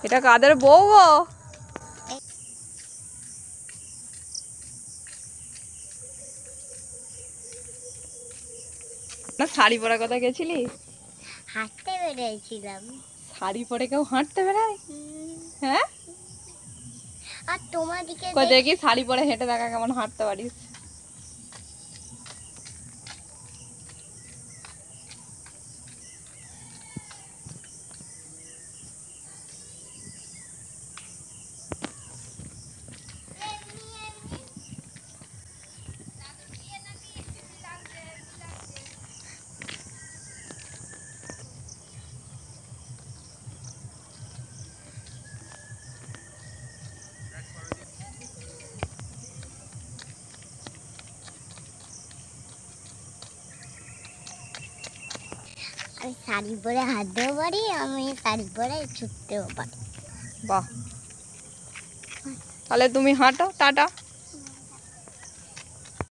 এটা কাদের বউ গো? না শাড়ি পরা কথা গেছিলি? হাঁটতে বেরিয়েছিলাম। শাড়ি পরে কেউ হাঁটতে বেড়ায়? হ্যাঁ, আর তোমাদিকে কই দেখি শাড়ি পরে হেঁটে দেখা কেমন হাঁটতে পারিস। আমি শাড়ি পরে হাঁটতেও পারি, আমি শাড়ি পরে ছুটতেও পারি। বাহ, তাহলে তুমি হাঁটো, টাটা।